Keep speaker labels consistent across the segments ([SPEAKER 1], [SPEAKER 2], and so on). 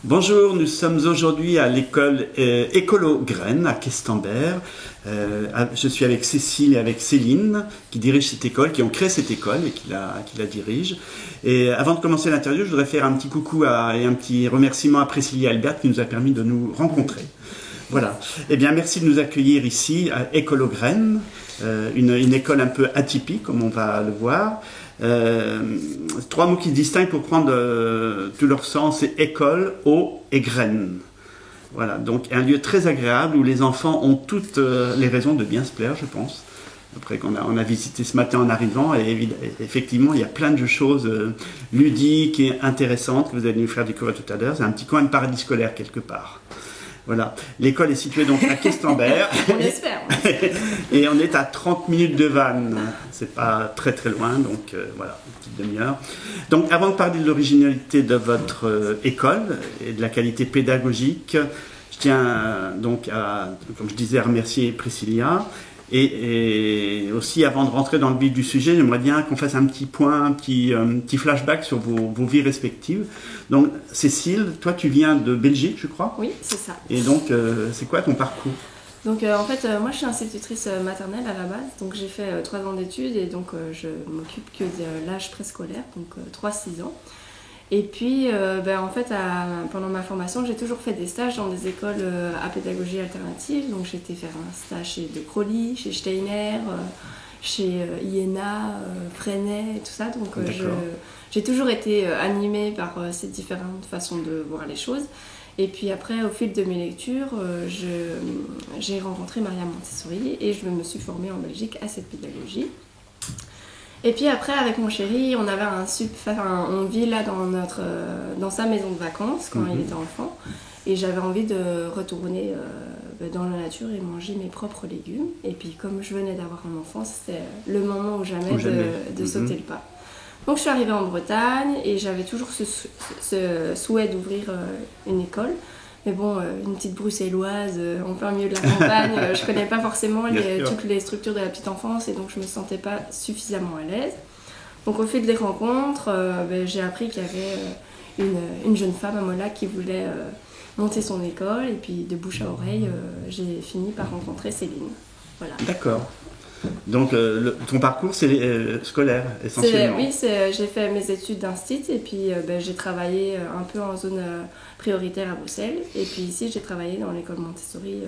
[SPEAKER 1] Bonjour, nous sommes aujourd'hui à l'école Écolo Graines à Questembert. Je suis avec Cécile et avec Céline qui dirigent cette école, qui ont créé cette école et qui la dirigent. Et avant de commencer l'interview, je voudrais faire un petit coucou et un petit remerciement à Priscilla Albert qui nous a permis de nous rencontrer. Voilà. Eh bien, merci de nous accueillir ici à Écolo Graines, une école un peu atypique, comme on va le voir. Trois mots qui se distinguent pour prendre tout leur sens, c'est école, eau et graines. Voilà, donc un lieu très agréable où les enfants ont toutes les raisons de bien se plaire, je pense. Après qu'on a visité ce matin en arrivant, et effectivement, il y a plein de choses ludiques et intéressantes que vous allez nous faire découvrir tout à l'heure. C'est un petit coin de paradis scolaire quelque part. Voilà. L'école est située donc à Questembert.
[SPEAKER 2] On espère.
[SPEAKER 1] Et on est à 30 minutes de Vannes. C'est pas très très loin, donc voilà, une petite demi-heure. Donc avant de parler de l'originalité de votre école et de la qualité pédagogique, je tiens donc à, comme je disais, à remercier Priscilla. Et aussi, avant de rentrer dans le vif du sujet, j'aimerais bien qu'on fasse un petit point, un petit flashback sur vos vies respectives. Donc, Cécile, toi, tu viens de Belgique, je crois.
[SPEAKER 2] Oui, c'est ça.
[SPEAKER 1] Et donc, c'est quoi ton parcours?
[SPEAKER 2] Donc, en fait, moi, je suis institutrice maternelle à la base. Donc, j'ai fait 3 ans d'études et donc, je m'occupe que de l'âge préscolaire, donc 3-6 ans. Et puis, en fait, pendant ma formation, j'ai toujours fait des stages dans des écoles à pédagogie alternative. Donc, j'ai été faire un stage chez De Crolly, chez Steiner, chez Iéna, Freinet et tout ça. Donc, j'ai toujours été animée par ces différentes façons de voir les choses. Et puis après, au fil de mes lectures, j'ai rencontré Maria Montessori et je me suis formée en Belgique à cette pédagogie. Et puis après, avec mon chéri, on avait on vit là dans sa maison de vacances quand il était enfant. Et j'avais envie de retourner dans la nature et manger mes propres légumes. Et puis comme je venais d'avoir un enfant, c'était le moment ou jamais de sauter le pas. Donc je suis arrivée en Bretagne et j'avais toujours ce souhait d'ouvrir une école. Mais bon, une petite bruxelloise en plein milieu de la campagne, je ne connais pas forcément toutes les structures de la petite enfance et donc je ne me sentais pas suffisamment à l'aise. Donc au fil des rencontres, j'ai appris qu'il y avait une jeune femme à Molac qui voulait monter son école et puis de bouche à oreille, j'ai fini par rencontrer Céline. Voilà.
[SPEAKER 1] D'accord. Donc ton parcours c'est scolaire essentiellement.
[SPEAKER 2] Oui, j'ai fait mes études d'instit et puis j'ai travaillé un peu en zone prioritaire à Bruxelles et puis ici j'ai travaillé dans l'école Montessori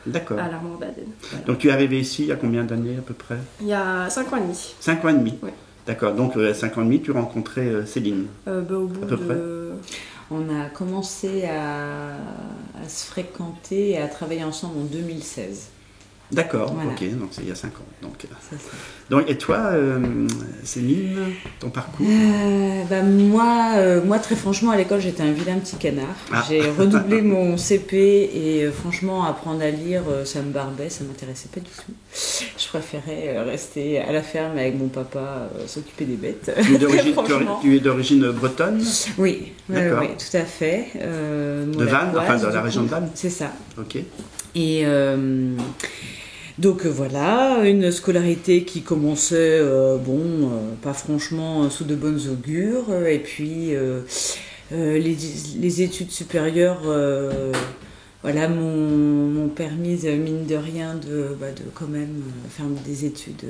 [SPEAKER 2] à l'Armor-Baden. Voilà.
[SPEAKER 1] Donc tu es arrivé ici il y a combien d'années à peu près?
[SPEAKER 2] Il y a 5 ans et demi.
[SPEAKER 1] 5 ans et demi.
[SPEAKER 2] Oui.
[SPEAKER 1] D'accord, donc à 5 ans et demi tu rencontrais Céline.
[SPEAKER 2] Au bout
[SPEAKER 1] à peu près.
[SPEAKER 3] On a commencé à se fréquenter et à travailler ensemble en 2016.
[SPEAKER 1] D'accord, voilà. Ok, donc c'est il y a 5 ans. Donc, et toi, Céline, ton parcours?
[SPEAKER 3] Moi, très franchement, à l'école, j'étais un vilain petit canard. J'ai redoublé mon CP et franchement, apprendre à lire, ça me barbait, ça m'intéressait pas du tout. Je préférais rester à la ferme avec mon papa, s'occuper des bêtes.
[SPEAKER 1] Tu es d'origine bretonne?
[SPEAKER 3] Oui, oui, tout à fait.
[SPEAKER 1] De Vannes, enfin de la région de Vannes?
[SPEAKER 3] C'est ça.
[SPEAKER 1] Ok.
[SPEAKER 3] Et donc voilà, une scolarité qui commençait, pas franchement sous de bonnes augures, et puis les études supérieures m'ont permis, mine de rien, de quand même faire des études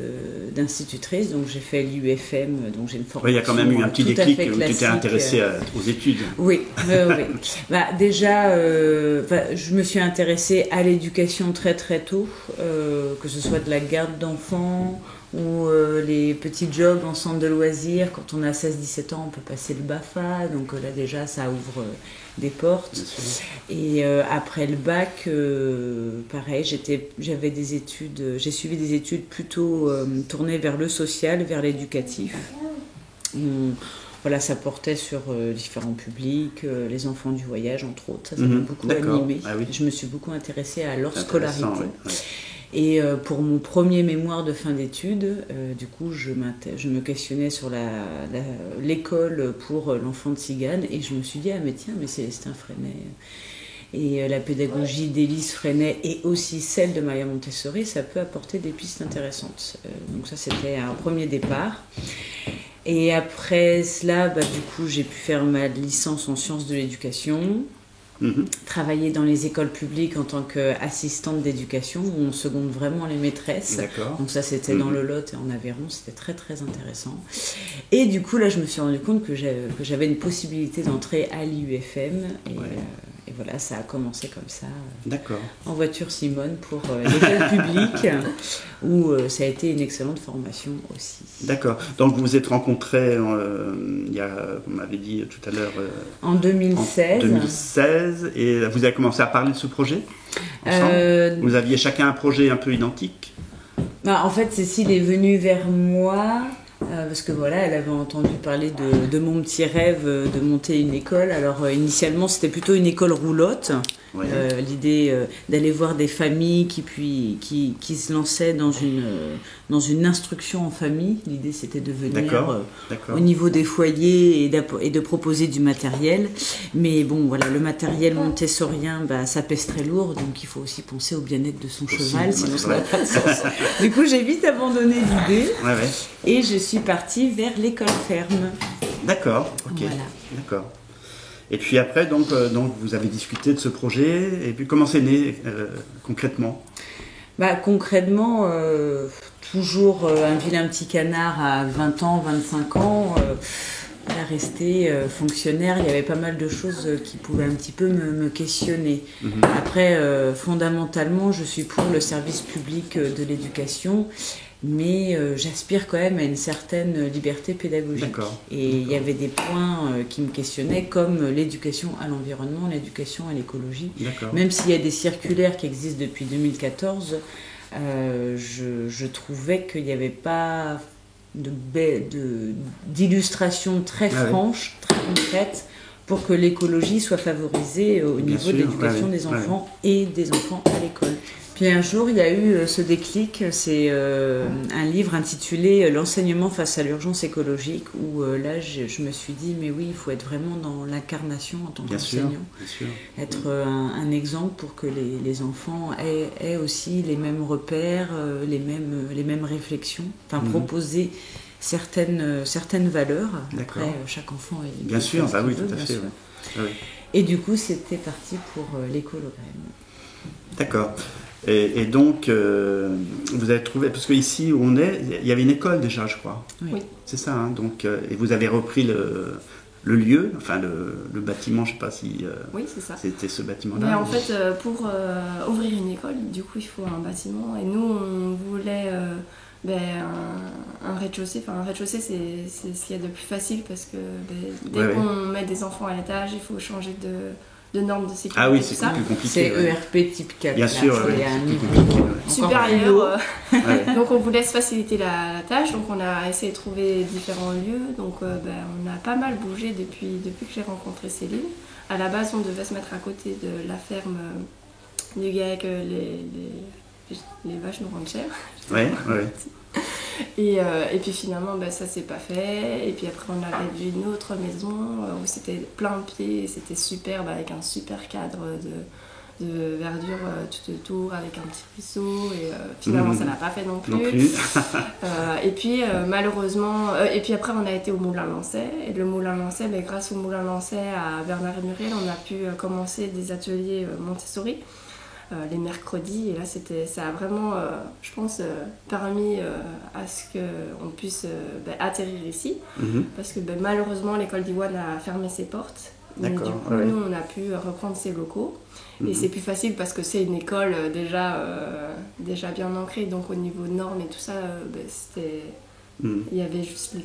[SPEAKER 3] d'institutrice. Donc j'ai fait l'UFM, donc j'ai une formation.
[SPEAKER 1] Il y a quand même eu un petit déclic où tu t'es intéressée aux études.
[SPEAKER 3] Oui, oui. Déjà, je me suis intéressée à l'éducation très très tôt, que ce soit de la garde d'enfants ou les petits jobs en centre de loisirs. Quand on a 16-17 ans, on peut passer le BAFA, donc là déjà ça ouvre des portes. Et après le bac, pareil, j'ai suivi des études plutôt tournées vers le social, vers l'éducatif. Voilà, ça portait sur différents publics, les enfants du voyage entre autres, ça m'a beaucoup animée. Ah, oui. Je me suis beaucoup intéressée à leur scolarité. Ouais. Et pour mon premier mémoire de fin d'études, du coup, je me questionnais sur l'école pour l'enfant de Cigane et je me suis dit, mais c'est un Freinet. Et la pédagogie d'Élise Freinet et aussi celle de Maria Montessori, ça peut apporter des pistes intéressantes. Donc ça, c'était un premier départ. Et après cela, du coup, j'ai pu faire ma licence en sciences de l'éducation. travailler dans les écoles publiques en tant qu'assistante d'éducation, où on seconde vraiment les maîtresses.
[SPEAKER 1] D'accord.
[SPEAKER 3] Donc ça, c'était dans le Lot et en Aveyron, c'était très très intéressant. Et du coup, là, je me suis rendu compte que j'avais une possibilité d'entrer à l'IUFM. Et voilà, ça a commencé comme ça, en voiture Simone pour l'école publique, où ça a été une excellente formation aussi.
[SPEAKER 1] D'accord. Donc vous vous êtes rencontrés, il y a, vous m'avez dit tout à l'heure...
[SPEAKER 3] en 2016.
[SPEAKER 1] En 2016, et vous avez commencé à parler de ce projet ensemble. Vous aviez chacun un projet un peu identique.
[SPEAKER 3] En fait, Cécile est venue vers moi... parce que voilà, elle avait entendu parler de mon petit rêve de monter une école. Alors initialement, c'était plutôt une école roulotte. Ouais. L'idée d'aller voir des familles qui se lançaient dans une instruction en famille. L'idée, c'était de venir au niveau des foyers et de proposer du matériel. Mais bon, voilà, le matériel montessorien, ça pèse très lourd, donc il faut aussi penser au bien-être de son cheval, sinon ça n'a pas de sens. Du coup, j'ai vite abandonné l'idée et je suis partie vers l'école ferme.
[SPEAKER 1] D'accord, ok. Voilà. D'accord. Et puis après, donc vous avez discuté de ce projet, et puis comment c'est né concrètement ?
[SPEAKER 3] Concrètement, toujours un vilain petit canard à 20 ans, 25 ans, à rester fonctionnaire, il y avait pas mal de choses qui pouvaient un petit peu me questionner. Après, fondamentalement, je suis pour le service public de l'éducation, mais j'aspire quand même à une certaine liberté pédagogique. Et il y avait des points qui me questionnaient, comme l'éducation à l'environnement, l'éducation à l'écologie. Même s'il y a des circulaires qui existent depuis 2014, je trouvais qu'il n'y avait pas d'illustration très franche, très concrète, pour que l'écologie soit favorisée au niveau de l'éducation des enfants et des enfants à l'école. Puis un jour, il y a eu ce déclic, c'est un livre intitulé « L'enseignement face à l'urgence écologique » où là, je me suis dit, mais oui, il faut être vraiment dans l'incarnation en tant qu'enseignant. Être un exemple pour que les enfants aient aussi les mêmes repères, les mêmes réflexions, proposer certaines valeurs. Après, chaque enfant est...
[SPEAKER 1] Bien sûr, oui, tout à fait.
[SPEAKER 3] Et du coup, c'était parti pour l'écolograine.
[SPEAKER 1] D'accord. Et donc, vous avez trouvé, parce qu'ici où on est, il y avait une école déjà, je crois.
[SPEAKER 2] Oui.
[SPEAKER 1] C'est ça, hein, donc, et vous avez repris le lieu, enfin le bâtiment, je ne sais pas si
[SPEAKER 2] oui, c'est ça.
[SPEAKER 1] C'était ce bâtiment-là.
[SPEAKER 2] Mais en fait, pour ouvrir une école, du coup, il faut un bâtiment. Et nous, on voulait un rez-de-chaussée. Enfin, un rez-de-chaussée, c'est ce qu'il y a de plus facile parce que dès qu'on met des enfants à l'étage, il faut changer de normes de sécurité.
[SPEAKER 1] Ah oui, c'est plus compliqué.
[SPEAKER 3] C'est ERP type 4.
[SPEAKER 1] Bien sûr,
[SPEAKER 3] il y a un niveau
[SPEAKER 2] supérieur. Donc on voulait se faciliter la tâche, donc on a essayé de trouver différents lieux. Donc on a pas mal bougé depuis que j'ai rencontré Céline. À la base, on devait se mettre à côté de la ferme du gars avec les vaches nous rendent cher. Et puis finalement, ça s'est pas fait. Et puis après, on avait vu une autre maison où c'était plein pied, et c'était superbe avec un super cadre de verdure tout autour, avec un petit ruisseau. Et finalement, ça n'a pas fait non plus. Et puis malheureusement, et puis après, on a été au Moulin Lancet. Et le Moulin Lancet, grâce au Moulin Lancet à Bernard et Muriel, on a pu commencer des ateliers Montessori. Les mercredis, et là ça a vraiment, je pense, permis à ce qu'on puisse atterrir ici, parce que malheureusement l'école d'Iwan a fermé ses portes, donc du coup nous on a pu reprendre ses locaux, et c'est plus facile parce que c'est une école déjà bien ancrée, donc au niveau normes et tout ça, c'était... Il y avait juste les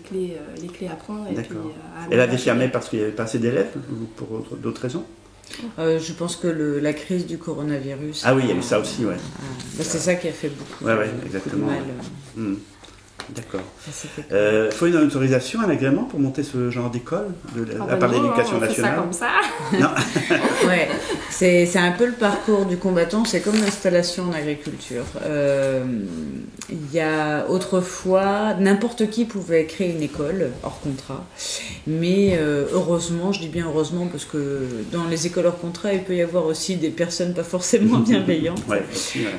[SPEAKER 2] clés à prendre. Et puis,
[SPEAKER 1] elle avait fermé parce qu'il n'y avait pas assez d'élèves ou pour d'autres raisons?
[SPEAKER 3] Je pense que la crise du coronavirus...
[SPEAKER 1] Ah oui, il y a eu ça aussi,
[SPEAKER 3] c'est ça qui a fait beaucoup,
[SPEAKER 1] exactement,
[SPEAKER 3] beaucoup de mal.
[SPEAKER 1] D'accord. Il faut une autorisation, un agrément pour monter ce genre d'école de la part de l'Éducation nationale?
[SPEAKER 2] On fait ça comme ça.
[SPEAKER 1] Non.
[SPEAKER 3] C'est un peu le parcours du combattant, c'est comme l'installation en agriculture. Il y a autrefois, n'importe qui pouvait créer une école hors contrat, mais heureusement, je dis bien heureusement, parce que dans les écoles hors contrat, il peut y avoir aussi des personnes pas forcément bienveillantes.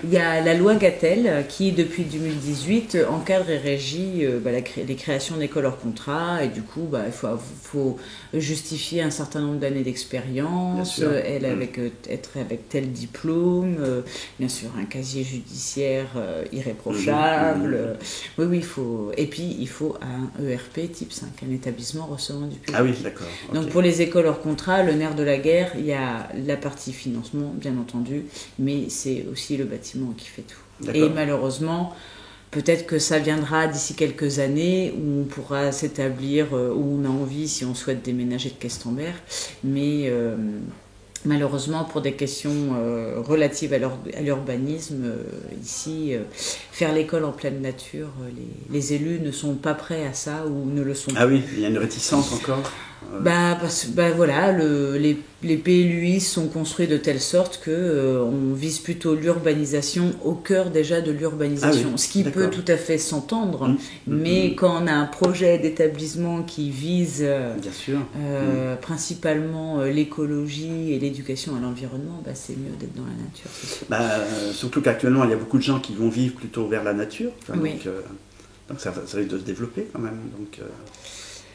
[SPEAKER 3] Il y a la loi Gatel qui, depuis 2018, encadre et régit régit les créations d'écoles hors contrat, et du coup il faut justifier un certain nombre d'années d'expérience, être avec tel diplôme, bien sûr un casier judiciaire irréprochable. Oui, il faut. Et puis il faut un ERP type 5, un établissement recevant du public.
[SPEAKER 1] Ah oui, d'accord. Okay.
[SPEAKER 3] Donc pour les écoles hors contrat, le nerf de la guerre, il y a la partie financement, bien entendu, mais c'est aussi le bâtiment qui fait tout. Et malheureusement, peut-être que ça viendra d'ici quelques années où on pourra s'établir, où on a envie, si on souhaite déménager de Questembert, mais malheureusement, pour des questions relatives à l'urbanisme, ici, faire l'école en pleine nature, les élus ne sont pas prêts à ça ou ne le sont pas.
[SPEAKER 1] Ah oui, il y a une réticence encore.
[SPEAKER 3] Voilà, les PLUI sont construits de telle sorte que on vise plutôt l'urbanisation au cœur déjà de l'urbanisation, ce qui peut tout à fait s'entendre, mais quand on a un projet d'établissement qui vise principalement l'écologie et l'éducation à l'environnement, c'est mieux d'être dans la nature.
[SPEAKER 1] Surtout qu'actuellement il y a beaucoup de gens qui vont vivre plutôt vers la nature, donc ça risque de se développer quand même.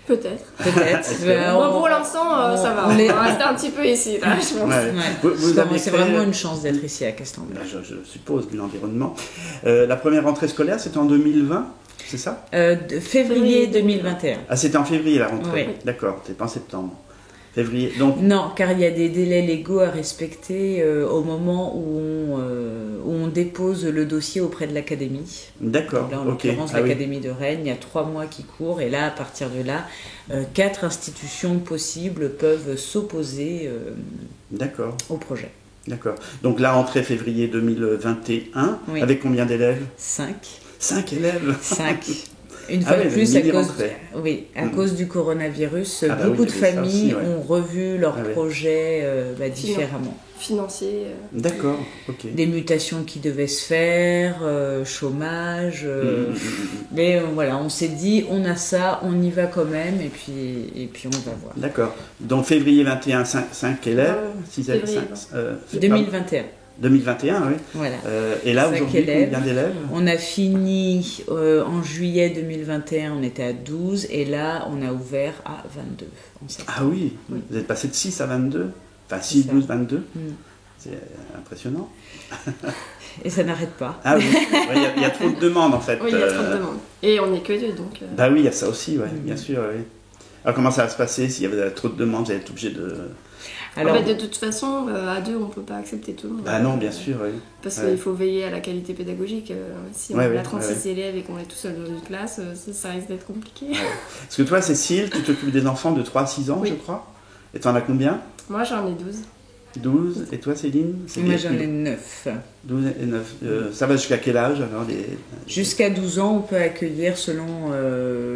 [SPEAKER 2] Peut-être.
[SPEAKER 3] Pour
[SPEAKER 2] l'instant, ça va. On va rester un petit peu ici, là, je pense.
[SPEAKER 3] C'est vraiment une chance d'être ici à Questembert.
[SPEAKER 1] Je suppose, vu l'environnement. La première rentrée scolaire, c'était en 2020, c'est ça
[SPEAKER 3] Février 2021.
[SPEAKER 1] Ah, c'était en février la rentrée.
[SPEAKER 3] Oui.
[SPEAKER 1] D'accord, c'était pas en septembre. Février. Donc...
[SPEAKER 3] Non, car il y a des délais légaux à respecter au moment où on dépose le dossier auprès de l'académie.
[SPEAKER 1] D'accord.
[SPEAKER 3] Là, en l'occurrence, l'Académie de Rennes, il y a 3 mois qui courent, et là, à partir de là, 4 institutions possibles peuvent s'opposer au projet.
[SPEAKER 1] D'accord. Donc la rentrée février 2021, avec combien d'élèves ?
[SPEAKER 3] 5.
[SPEAKER 1] 5 élèves
[SPEAKER 3] 5. Une fois de plus, à cause du coronavirus, beaucoup de familles ont revu leur projet différemment.
[SPEAKER 2] Financier.
[SPEAKER 1] D'accord, ok.
[SPEAKER 3] Des mutations qui devaient se faire, chômage. Mais voilà, on s'est dit, on a ça, on y va quand même, et puis on va voir.
[SPEAKER 1] D'accord. Donc février 21, 5 élèves, 6 élèves, 5.
[SPEAKER 3] 2021.
[SPEAKER 1] 2021, oui.
[SPEAKER 3] Voilà.
[SPEAKER 1] Et là, aujourd'hui, combien d'élèves ?
[SPEAKER 3] On a fini en juillet 2021, on était à 12, et là, on a ouvert à 22.
[SPEAKER 1] Ah oui, vous êtes passé de 6 à 22 ? Enfin, 6, 12, 22 C'est impressionnant.
[SPEAKER 3] Et ça n'arrête pas.
[SPEAKER 1] Ah oui, il y a trop de demandes, en fait.
[SPEAKER 2] Oui, il y a trop de demandes. Et on n'est que 2, donc...
[SPEAKER 1] Bah oui, il y a ça aussi, bien sûr. Oui. Alors, comment ça va se passer s'il y avait trop de demandes ? Vous allez être obligé de...
[SPEAKER 2] Alors, de toute façon, à 2, on ne peut pas accepter tout le monde.
[SPEAKER 1] Bah non, bien sûr, oui.
[SPEAKER 2] Parce qu'il faut veiller à la qualité pédagogique. Si on a 36 élèves et qu'on est tout seul dans une classe, ça risque d'être compliqué.
[SPEAKER 1] Parce que toi, Cécile, tu t'occupes des enfants de 3 à 6 ans, je crois. Et tu en as combien ?
[SPEAKER 2] Moi, j'en ai 12.
[SPEAKER 1] 12. Et toi, Céline ?
[SPEAKER 3] Moi, j'en ai 9.
[SPEAKER 1] 12 et 9. Ça va jusqu'à quel âge alors
[SPEAKER 3] Jusqu'à 12 ans, on peut accueillir selon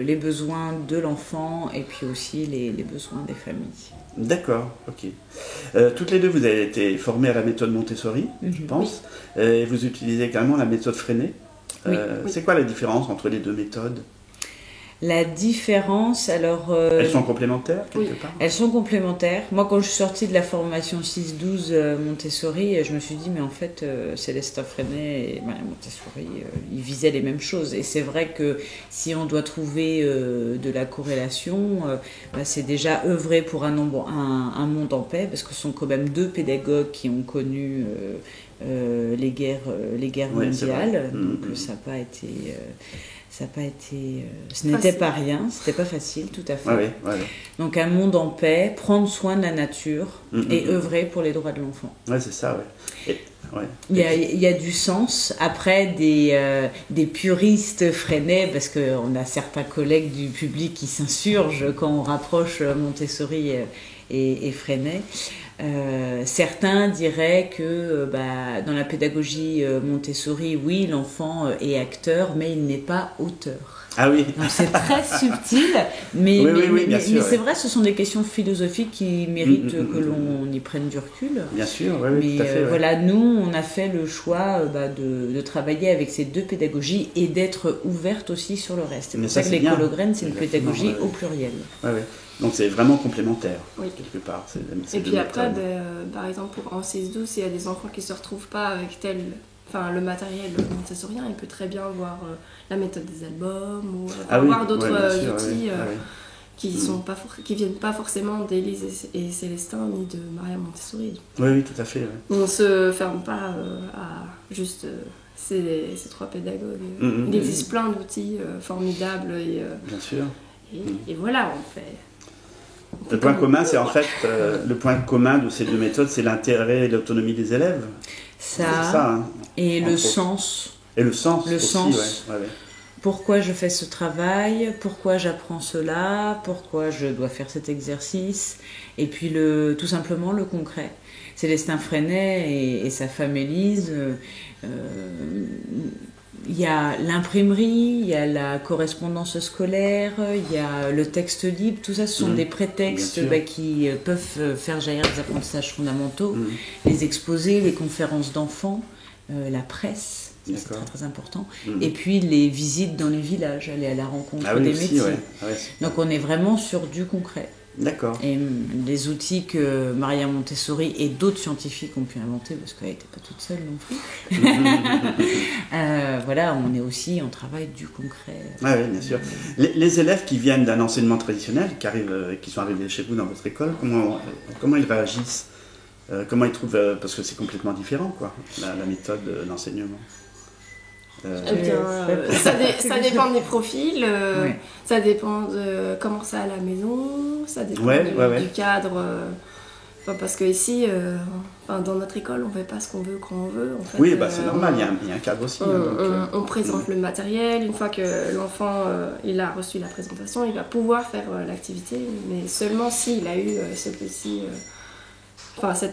[SPEAKER 3] les besoins de l'enfant et puis aussi les besoins des familles.
[SPEAKER 1] D'accord, ok. Toutes les deux, vous avez été formées à la méthode Montessori, je pense. Et vous utilisez également la méthode Freinet. C'est quoi la différence entre les deux méthodes ?
[SPEAKER 3] La différence, alors...
[SPEAKER 1] elles sont complémentaires, quelque part ?
[SPEAKER 3] Elles sont complémentaires. Moi, quand je suis sortie de la formation 6-12 Montessori, je me suis dit, mais en fait, Célestin Freinet et Maria Montessori, ils visaient les mêmes choses. Et c'est vrai que si on doit trouver de la corrélation, c'est déjà œuvrer pour un monde en paix, parce que ce sont quand même 2 pédagogues qui ont connu les guerres mondiales. Donc ça n'a pas été... ce n'était pas rien, c'était pas facile, tout à fait. Donc un monde en paix, prendre soin de la nature et œuvrer pour les droits de l'enfant.
[SPEAKER 1] Ouais, c'est ça,
[SPEAKER 3] Il y a du sens. Après, des puristes Freinet, parce qu'on a certains collègues du public qui s'insurgent quand on rapproche Montessori et Freinet. Certains diraient que dans la pédagogie Montessori, oui, l'enfant est acteur, mais il n'est pas auteur.
[SPEAKER 1] Ah oui.
[SPEAKER 3] Donc c'est très subtil, mais c'est vrai, ce sont des questions philosophiques qui méritent que l'on y prenne du recul.
[SPEAKER 1] Bien sûr,
[SPEAKER 3] mais
[SPEAKER 1] tout à fait.
[SPEAKER 3] Voilà, nous, on a fait le choix de travailler avec ces 2 pédagogies et d'être ouverte aussi sur le reste. C'est pour ça que l'écolo-graine, c'est une pédagogie au pluriel.
[SPEAKER 1] Donc c'est vraiment complémentaire, quelque part.
[SPEAKER 2] Et puis après, par exemple, en 6-12, s'il y a des enfants qui ne se retrouvent pas avec tel le matériel montessorien, il peut très bien voir la méthode des albums ou
[SPEAKER 1] Ah oui,
[SPEAKER 2] voir d'autres
[SPEAKER 1] bien sûr,
[SPEAKER 2] outils
[SPEAKER 1] oui. Ah oui.
[SPEAKER 2] qui viennent pas forcément d'Élise et Célestin ni de Maria Montessori.
[SPEAKER 1] Oui, tout à fait. Oui.
[SPEAKER 2] On se ferme pas à juste ces trois pédagogues. Il existe plein d'outils formidables
[SPEAKER 1] Bien sûr.
[SPEAKER 2] et voilà, on fait.
[SPEAKER 1] Le point commun, c'est en fait le point commun de ces deux méthodes, c'est l'intérêt et l'autonomie des élèves.
[SPEAKER 3] Ça,
[SPEAKER 1] c'est ça, hein,
[SPEAKER 3] et le
[SPEAKER 1] autres.
[SPEAKER 3] sens.
[SPEAKER 1] Et le sens
[SPEAKER 3] Le
[SPEAKER 1] aussi,
[SPEAKER 3] sens.
[SPEAKER 1] ouais.
[SPEAKER 3] Pourquoi je fais ce travail, pourquoi j'apprends cela, pourquoi je dois faire cet exercice, et puis tout simplement le concret. Célestin Freinet et sa femme Élise, il y a l'imprimerie, il y a la correspondance scolaire, il y a le texte libre, tout ça ce sont des prétextes qui peuvent faire jaillir les apprentissages fondamentaux, les exposés, les conférences d'enfants, la presse. Ça, c'est très très important. Et puis les visites dans les villages, aller à la rencontre des métiers. Donc on est vraiment sur du concret.
[SPEAKER 1] D'accord.
[SPEAKER 3] Et les outils que Maria Montessori et d'autres scientifiques ont pu inventer, parce qu'elle n'était pas toute seule non plus. Voilà, on est aussi en travail du concret.
[SPEAKER 1] Oui, bien sûr. Les élèves qui viennent d'un enseignement traditionnel, qui sont arrivés chez vous dans votre école, comment ils réagissent comment ils trouvent, parce que c'est complètement différent, quoi, la méthode d'enseignement.
[SPEAKER 2] Eh bien, ça dépend des profils, ça dépend de comment c'est à la maison, ça dépend du cadre. Parce que ici, dans notre école, on ne fait pas ce qu'on veut quand on veut. En fait,
[SPEAKER 1] oui, c'est normal, il y a un cadre aussi.
[SPEAKER 2] On présente le matériel. Une fois que l'enfant il a reçu la présentation, il va pouvoir faire l'activité, mais seulement s'il a eu cette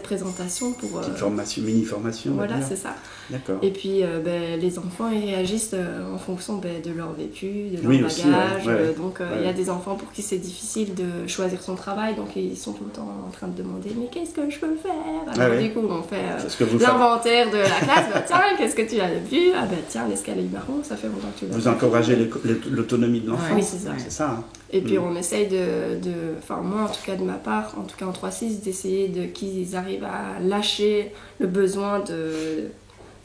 [SPEAKER 2] présentation pour...
[SPEAKER 1] mini-formation.
[SPEAKER 2] Voilà, c'est ça.
[SPEAKER 1] D'accord.
[SPEAKER 2] Et puis, les enfants, ils réagissent en fonction de leur vécu, de leur bagage.
[SPEAKER 1] Aussi,
[SPEAKER 2] donc, il y a des enfants pour qui c'est difficile de choisir son travail, donc ils sont tout le temps en train de demander « Mais qu'est-ce que je peux faire ?» Alors, du coup, on fait l'inventaire de la classe. Tiens, qu'est-ce que tu as vu ? Ah tiens, l'escalier marron, ça fait longtemps que tu l'as.
[SPEAKER 1] Vous encouragez l'autonomie de l'enfant.
[SPEAKER 2] Oui, c'est ça.
[SPEAKER 1] C'est ça. Hein.
[SPEAKER 2] Et puis, on essaye moi, en tout cas de ma part, en tout cas en 3-6, d'essayer qu'ils arrivent à lâcher le besoin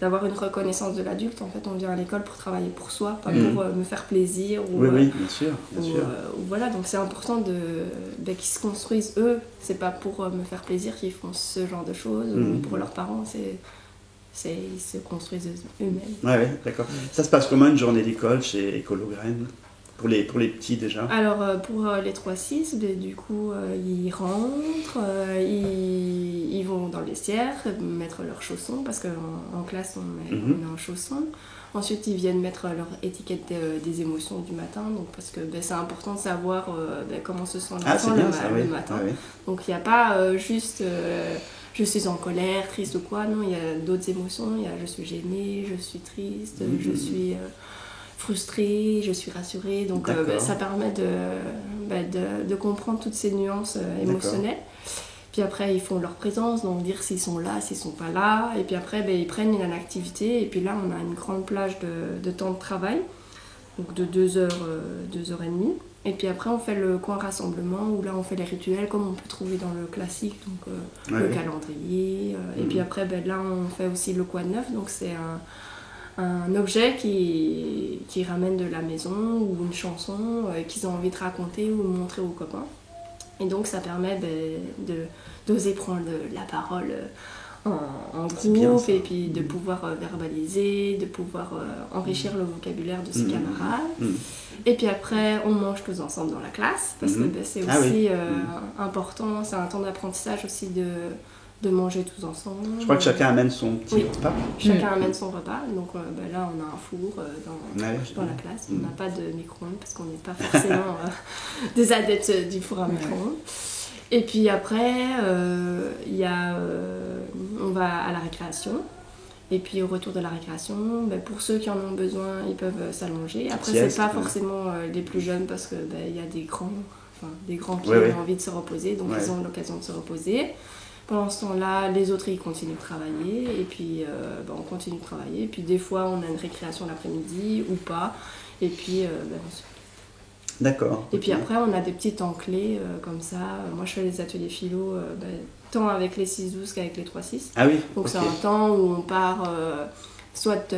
[SPEAKER 2] d'avoir une reconnaissance de l'adulte. En fait, on vient à l'école pour travailler pour soi, pas pour me faire plaisir.
[SPEAKER 1] Oui, bien sûr.
[SPEAKER 2] Voilà, donc c'est important qu'ils se construisent eux. C'est pas pour me faire plaisir qu'ils font ce genre de choses. Ou pour leurs parents, ils se construisent eux-mêmes.
[SPEAKER 1] Oui, d'accord. Ça se passe comment une journée d'école chez Écolo Graines pour les petits déjà? Alors
[SPEAKER 2] pour les 3-6, du coup ils rentrent, ils vont dans le vestiaire mettre leurs chaussons parce qu'en classe on met en chaussons. Ensuite ils viennent mettre leur étiquette des émotions du matin, donc parce que c'est important de savoir comment se sent l'enfant le matin. Ah, oui. Donc il n'y a pas juste je suis en colère, triste ou quoi, non, il y a d'autres émotions, il y a je suis gênée, je suis triste, je suis... frustrée, je suis rassurée, donc ça permet de comprendre toutes ces nuances émotionnelles. Puis après ils font leur présence, donc dire s'ils sont là, s'ils sont pas là, et puis après ils prennent une activité, et puis là on a une grande plage de temps de travail, donc de 2h, 2h30, et puis après on fait le coin rassemblement, où là on fait les rituels comme on peut trouver dans le classique, donc le calendrier, et puis après là on fait aussi le coin neuf, donc c'est un objet qui ramène de la maison ou une chanson qu'ils ont envie de raconter ou montrer aux copains. Et donc ça permet d'oser prendre la parole en groupe et puis de pouvoir verbaliser, de pouvoir enrichir le vocabulaire de ses camarades. Et puis après on mange tous ensemble dans la classe parce que c'est aussi important, c'est un temps d'apprentissage aussi de manger tous ensemble.
[SPEAKER 1] Je crois que chacun amène son petit repas.
[SPEAKER 2] Chacun amène son repas. Donc là, on a un four dans la classe. On n'a pas de micro-ondes parce qu'on n'est pas forcément des adeptes du four à micro-ondes. Et puis après, on va à la récréation. Et puis au retour de la récréation, pour ceux qui en ont besoin, ils peuvent s'allonger. Après, c'est pas forcément les plus jeunes parce que y a des grands qui ont envie de se reposer. Donc ils ont l'occasion de se reposer. Pendant ce temps-là, les autres ils continuent de travailler et puis on continue de travailler. Et puis des fois on a une récréation l'après-midi ou pas. Et puis
[SPEAKER 1] D'accord.
[SPEAKER 2] Et puis après on a des petits temps clés comme ça. Moi je fais les ateliers philo tant avec les 6-12 qu'avec les 3-6.
[SPEAKER 1] Ah oui.
[SPEAKER 2] Donc c'est un temps où on part soit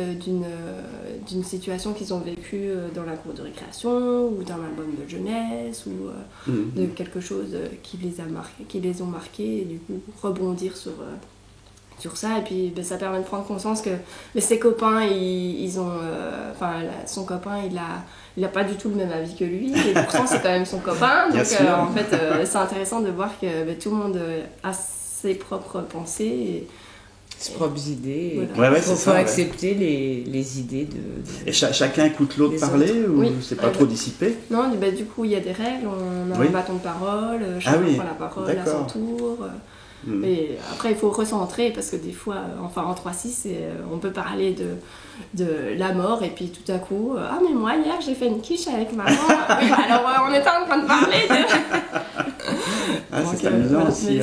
[SPEAKER 2] d'une situation qu'ils ont vécue dans la cour de récréation ou d'un album de jeunesse ou de quelque chose qui les ont marqués et du coup rebondir sur ça. Et puis ça permet de prendre conscience que ses copains, ils ont... son copain, il a pas du tout le même avis que lui et pourtant c'est quand même son copain. Donc en fait c'est intéressant de voir que tout le monde a ses propres pensées et
[SPEAKER 3] ses propres idées.
[SPEAKER 2] Voilà.
[SPEAKER 3] Il faut accepter les idées
[SPEAKER 1] Et chacun écoute l'autre parler ou c'est pas trop dissipé?
[SPEAKER 2] Non, du coup il y a des règles, on a un bâton de parole, chacun prend la parole à son tour. Et après il faut recentrer parce que des fois, en 3-6, on peut parler de la mort et puis tout à coup, ah mais moi hier j'ai fait une quiche avec maman. Oui, alors on était en train de parler de...
[SPEAKER 1] c'est amusant
[SPEAKER 2] voilà,
[SPEAKER 1] aussi.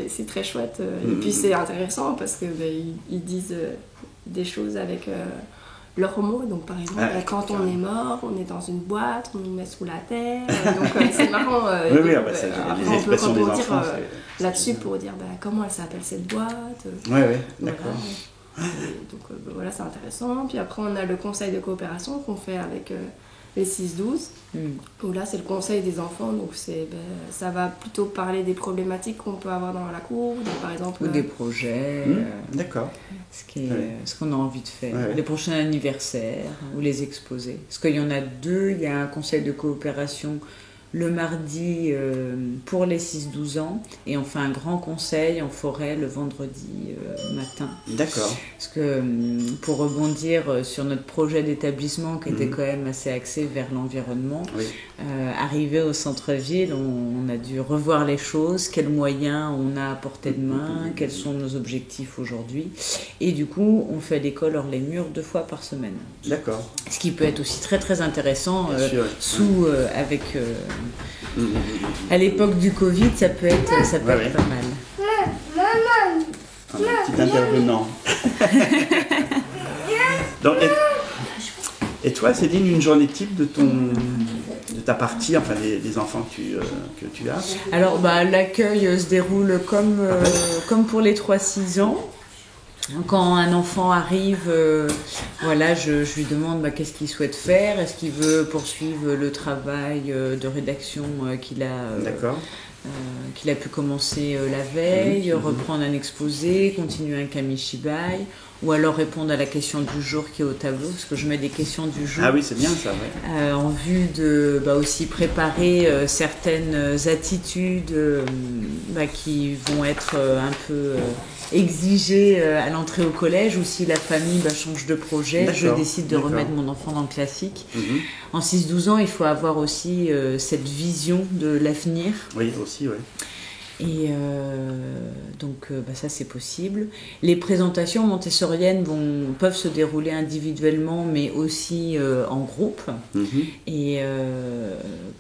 [SPEAKER 2] C'est très chouette. Et puis c'est intéressant parce que ils disent des choses avec leurs mots. Donc par exemple, quand on est mort, on est dans une boîte, on nous met sous la terre. Donc c'est marrant.
[SPEAKER 1] Les
[SPEAKER 2] on peut
[SPEAKER 1] expressions des
[SPEAKER 2] rebondir
[SPEAKER 1] enfants.
[SPEAKER 2] là-dessus pour dire comment elle s'appelle cette boîte.
[SPEAKER 1] D'accord.
[SPEAKER 2] Donc voilà, c'est intéressant. Puis après, on a le conseil de coopération qu'on fait avec les 6-12. Où là, c'est le conseil des enfants. Donc ça va plutôt parler des problématiques qu'on peut avoir dans la cour. Donc, par exemple,
[SPEAKER 3] ou des projets.
[SPEAKER 1] D'accord.
[SPEAKER 3] Ce qu'on a envie de faire. Les prochains anniversaires ou les exposés. Parce qu'il y en a 2. Il y a un conseil de coopération le mardi pour les 6-12 ans et on fait un grand conseil en forêt le vendredi matin.
[SPEAKER 1] D'accord.
[SPEAKER 3] Parce que pour rebondir sur notre projet d'établissement qui était quand même assez axé vers l'environnement, arrivé au centre-ville, on a dû revoir les choses, quels moyens on a à portée de main, quels sont nos objectifs aujourd'hui. Et du coup, on fait l'école hors les murs 2 fois par semaine.
[SPEAKER 1] D'accord.
[SPEAKER 3] Ce qui peut être aussi très très intéressant avec... à l'époque du Covid, ça peut être pas mal.
[SPEAKER 1] Un petit intervenant. Donc, et toi, Céline, une journée type de ta partie, enfin des enfants que tu as?
[SPEAKER 3] Alors, l'accueil se déroule comme pour les 3-6 ans. Quand un enfant arrive, je lui demande qu'est-ce qu'il souhaite faire. Est-ce qu'il veut poursuivre le travail de rédaction qu'il a pu commencer la veille, reprendre un exposé, continuer un kamishibai, ou alors répondre à la question du jour qui est au tableau, parce que je mets des questions du jour.
[SPEAKER 1] Ah oui, c'est bien ça,
[SPEAKER 3] en vue de aussi préparer certaines attitudes qui vont être un peu exigées à l'entrée au collège, ou si la famille change de projet, je décide de remettre mon enfant dans le classique. En 6-12 ans, il faut avoir aussi cette vision de l'avenir.
[SPEAKER 1] Oui, aussi, oui.
[SPEAKER 3] Et donc ça c'est possible. Les présentations montessoriennes peuvent se dérouler individuellement mais aussi en groupe. Et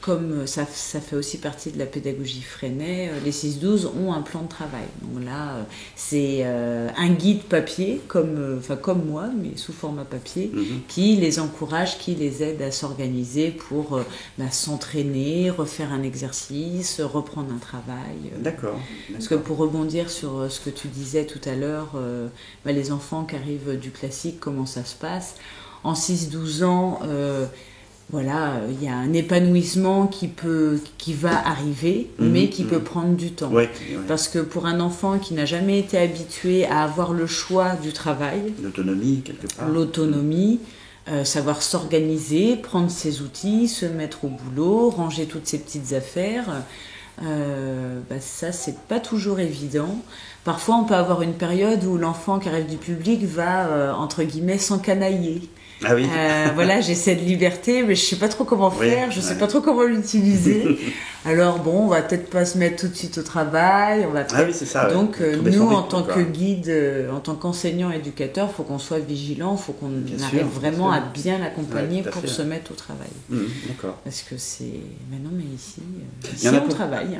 [SPEAKER 3] comme ça fait aussi partie de la pédagogie Freinet, les 6-12 ont un plan de travail. Donc là c'est un guide papier comme moi mais sous format papier qui les encourage, qui les aide à s'organiser pour s'entraîner, refaire un exercice, reprendre un travail.
[SPEAKER 1] D'accord.
[SPEAKER 3] Parce que pour rebondir sur ce que tu disais tout à l'heure, les enfants qui arrivent du classique, comment ça se passe? En 6-12 ans, il y a un épanouissement qui va arriver, mais qui peut prendre du temps. Parce que pour un enfant qui n'a jamais été habitué à avoir le choix du travail,
[SPEAKER 1] l'autonomie quelque part.
[SPEAKER 3] Savoir s'organiser, prendre ses outils, se mettre au boulot, ranger toutes ses petites affaires... ça c'est pas toujours évident. Parfois on peut avoir une période où l'enfant qui arrive du public va entre guillemets s'encanailler.
[SPEAKER 1] Ah oui.
[SPEAKER 3] J'ai cette liberté mais je sais pas trop comment faire, je sais pas trop comment l'utiliser. Alors on va peut-être pas se mettre tout de suite au travail,
[SPEAKER 1] c'est ça.
[SPEAKER 3] Donc nous en tant que guide, en tant qu'enseignant éducateur, faut qu'on soit vigilant, faut qu'on arrive vraiment à bien l'accompagner pour se mettre au travail.
[SPEAKER 1] D'accord.
[SPEAKER 3] Parce que c'est ici
[SPEAKER 1] on
[SPEAKER 3] travaille.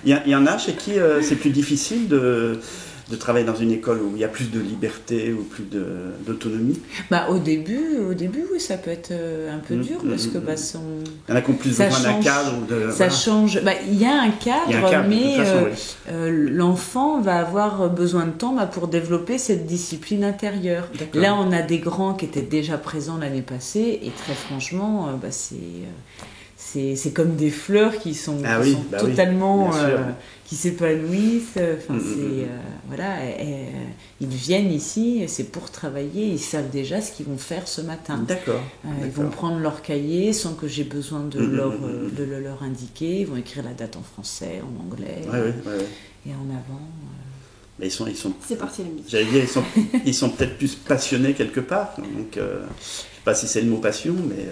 [SPEAKER 1] Il y en a chez qui c'est plus difficile de travailler dans une école où il y a plus de liberté ou plus d'autonomie?
[SPEAKER 3] Au début, oui, ça peut être un peu dur parce que
[SPEAKER 1] il y en a qui ont plus besoin d'un cadre
[SPEAKER 3] ça change. Il y a un cadre, mais l'enfant va avoir besoin de temps pour développer cette discipline intérieure.
[SPEAKER 1] D'accord.
[SPEAKER 3] Là, on a des grands qui étaient déjà présents l'année passée et très franchement, c'est comme des fleurs qui sont, totalement qui s'épanouissent. Ils viennent ici, c'est pour travailler. Ils savent déjà ce qu'ils vont faire ce matin.
[SPEAKER 1] D'accord.
[SPEAKER 3] Ils vont prendre leur cahier sans que j'ai besoin de leur indiquer. Ils vont écrire la date en français, en anglais et en avant.
[SPEAKER 1] Mais ils sont.
[SPEAKER 2] C'est parti la musique.
[SPEAKER 1] J'allais dire, ils sont peut-être plus passionnés quelque part. Donc, je ne sais pas si c'est le mot passion, mais.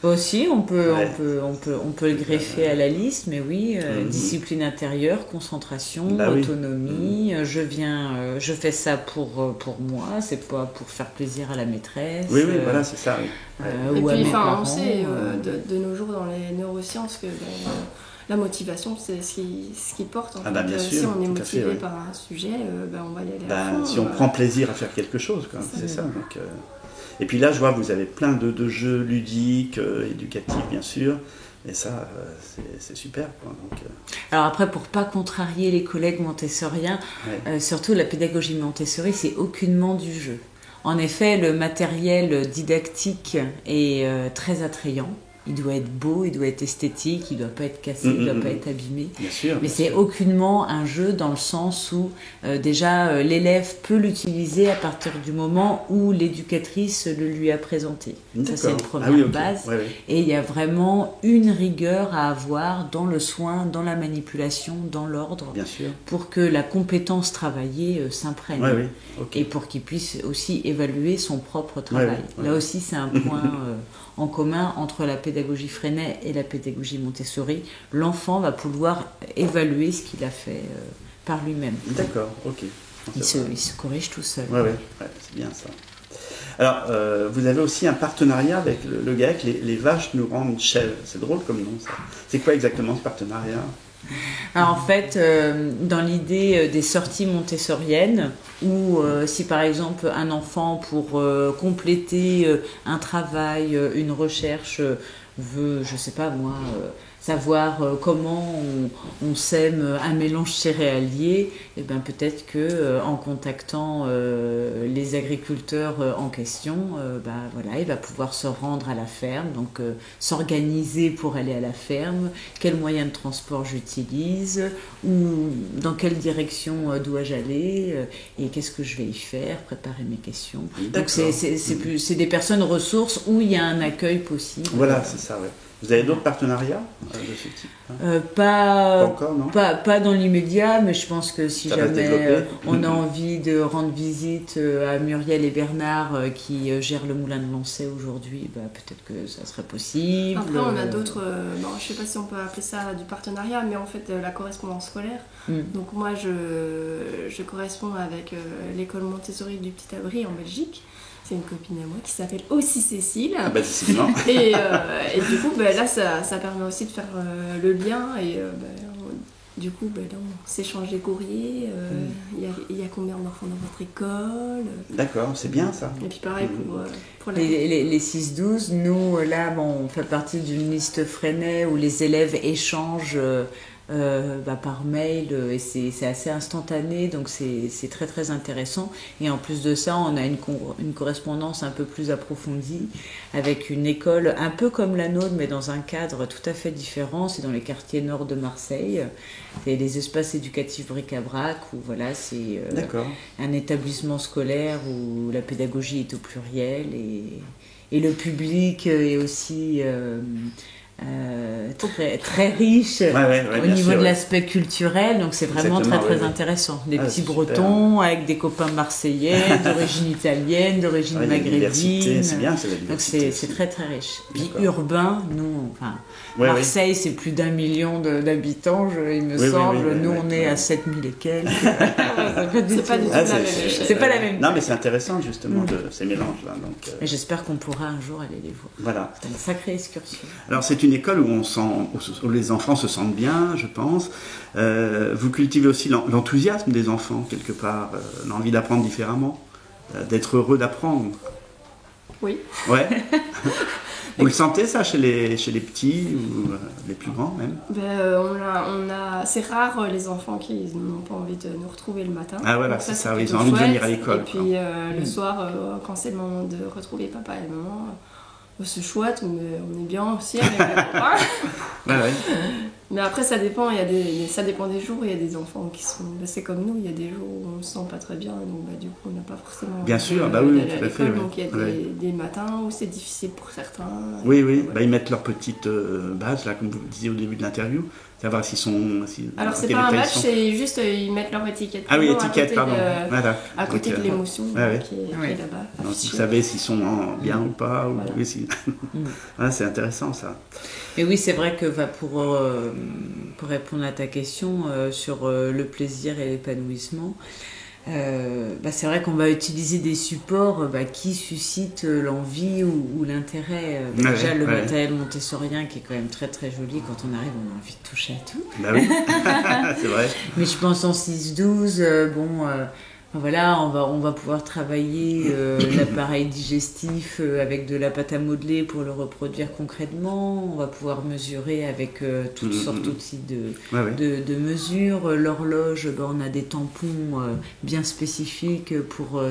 [SPEAKER 3] Aussi, on peut le greffer à la liste, mais oui, discipline intérieure, concentration, autonomie. Je fais ça pour moi, c'est pas pour faire plaisir à la maîtresse.
[SPEAKER 1] Oui, voilà, c'est ça. Oui.
[SPEAKER 2] Et puis, on sait de nos jours dans les neurosciences que. La motivation, c'est ce qui porte. En fait.
[SPEAKER 1] Bien sûr,
[SPEAKER 2] si on est motivé par un sujet, on va y aller à fond.
[SPEAKER 1] Si on prend plaisir à faire quelque chose, c'est ça. Donc, et puis là, je vois que vous avez plein de jeux ludiques, éducatifs, bien sûr. Et ça, c'est super. Donc,
[SPEAKER 3] Alors après, pour pas contrarier les collègues montessoriens, surtout la pédagogie Montessori, c'est aucunement du jeu. En effet, le matériel didactique est très attrayant. Il doit être beau, il doit être esthétique, il ne doit pas être cassé, il ne doit pas être abîmé.
[SPEAKER 1] Bien sûr,
[SPEAKER 3] mais c'est aucunement un jeu dans le sens où déjà l'élève peut l'utiliser à partir du moment où l'éducatrice le lui a présenté. Ça, c'est une première base. Et il y a vraiment une rigueur à avoir dans le soin, dans la manipulation, dans l'ordre, pour que la compétence travaillée s'imprègne. Et pour qu'il puisse aussi évaluer son propre travail. Là aussi, c'est un point en commun entre la pédagogie Freinet et la pédagogie Montessori. L'enfant va pouvoir évaluer ce qu'il a fait par lui-même.
[SPEAKER 1] D'accord, ok.
[SPEAKER 3] Il se corrige tout seul.
[SPEAKER 1] Oui, c'est bien ça. Alors, vous avez aussi un partenariat avec le GAEC, les vaches nous rendent chèvres. C'est drôle comme nom, ça. C'est quoi exactement ce partenariat ?
[SPEAKER 3] Alors, en fait, dans l'idée des sorties montessoriennes, où si par exemple un enfant, pour compléter un travail, une recherche, veut, je sais pas moi, savoir comment on sème un mélange céréalier, et bien peut-être que en contactant les agriculteurs en question, il va pouvoir se rendre à la ferme, donc s'organiser pour aller à la ferme, quels moyens de transport j'utilise, ou dans quelle direction dois-je aller, et qu'est-ce que je vais y faire, préparer mes questions. Donc c'est des personnes ressources où il y a un accueil possible.
[SPEAKER 1] Voilà, c'est ça, oui. Vous avez d'autres partenariats de ce type
[SPEAKER 3] pas
[SPEAKER 1] encore, non ?
[SPEAKER 3] Pas dans l'immédiat, mais je pense que si jamais on a envie de rendre visite à Muriel et Bernard qui gèrent le moulin de Lancey aujourd'hui, peut-être que ça serait possible.
[SPEAKER 2] Après, on a d'autres, je ne sais pas si on peut appeler ça du partenariat, mais en fait la correspondance scolaire. Donc moi, je corresponds avec l'école Montessori du Petit Abri en Belgique. C'est une copine à moi qui s'appelle aussi Cécile.
[SPEAKER 1] Décidément.
[SPEAKER 2] Et du coup, là, ça permet aussi de faire le lien. Et du coup, là, on s'échange des courriers. Il y a combien d'enfants dans votre école ?
[SPEAKER 1] D'accord, c'est bien ça.
[SPEAKER 2] Et puis pareil pour la...
[SPEAKER 3] Les 6-12, nous, là, on fait partie d'une liste Freinet où les élèves échangent... par mail, et c'est assez instantané, donc c'est très très intéressant. Et en plus de ça, on a une correspondance un peu plus approfondie avec une école un peu comme la nôtre, mais dans un cadre tout à fait différent. C'est dans les quartiers nord de Marseille. C'est des espaces éducatifs bric-à-brac où c'est un établissement scolaire où la pédagogie est au pluriel et le public est aussi très, très riche au niveau de l'aspect culturel, donc c'est vraiment très intéressant. Des petits Bretons avec des copains marseillais, d'origine italienne, d'origine maghrébine.
[SPEAKER 1] C'est bien, c'est la diversité.
[SPEAKER 3] Donc c'est très très riche. Puis urbain, nous, Marseille c'est plus d'1 million d'habitants, il me semble. Nous on est à 7000 et quelques.
[SPEAKER 2] C'est pas du tout la même échelle.
[SPEAKER 3] C'est pas la même.
[SPEAKER 1] Non, mais c'est intéressant justement de ces mélanges-là.
[SPEAKER 3] Et j'espère qu'on pourra un jour aller les voir.
[SPEAKER 1] Voilà.
[SPEAKER 3] C'est une sacrée excursion.
[SPEAKER 1] Alors c'est une école où on sent où les enfants se sentent bien, je pense. Vous cultivez aussi l'enthousiasme des enfants, quelque part, l'envie d'apprendre différemment, d'être heureux d'apprendre.
[SPEAKER 2] Oui.
[SPEAKER 1] Ouais. Vous le sentez ça chez les petits ou les plus grands même?
[SPEAKER 2] C'est rare les enfants qui n'ont pas envie de nous retrouver le matin.
[SPEAKER 1] Ah voilà,
[SPEAKER 2] donc
[SPEAKER 1] c'est ça,
[SPEAKER 2] plutôt
[SPEAKER 1] ils ont envie de
[SPEAKER 2] chouette.
[SPEAKER 1] venir à l'école.
[SPEAKER 2] Et puis le soir, quand c'est le moment de retrouver papa et maman, c'est chouette, mais on est bien aussi avec papa.
[SPEAKER 1] Ouais.
[SPEAKER 2] Mais après ça dépend, ça dépend des jours, il y a des enfants qui sont... c'est comme nous, il y a des jours où on se sent pas très bien, donc du coup on n'a pas forcément...
[SPEAKER 1] Bien sûr, oui, tout à fait. Ouais.
[SPEAKER 2] Donc il y a des matins où c'est difficile pour certains.
[SPEAKER 1] Oui, ils mettent leur petite base, là, comme vous le disiez au début de l'interview, savoir s'ils sont...
[SPEAKER 2] Alors c'est pas un match, c'est juste ils mettent leur étiquette.
[SPEAKER 1] Ah oui, étiquette, pardon.
[SPEAKER 2] Voilà. À côté de l'émotion qui est là-bas.
[SPEAKER 1] Donc vous savez s'ils sont bien ou pas.
[SPEAKER 2] Voilà.
[SPEAKER 1] C'est intéressant ça.
[SPEAKER 3] Et oui, c'est vrai que pour répondre à ta question sur le plaisir et l'épanouissement, c'est vrai qu'on va utiliser des supports qui suscitent l'envie ou l'intérêt. Déjà, le matériel montessorien qui est quand même très très joli, quand on arrive, on a envie de toucher à tout.
[SPEAKER 1] Bah oui, c'est vrai.
[SPEAKER 3] Mais je pense en 6-12, voilà, on va pouvoir travailler l'appareil digestif avec de la pâte à modeler pour le reproduire concrètement. On va pouvoir mesurer avec toutes sortes aussi de mesures. L'horloge, on a des tampons bien spécifiques pour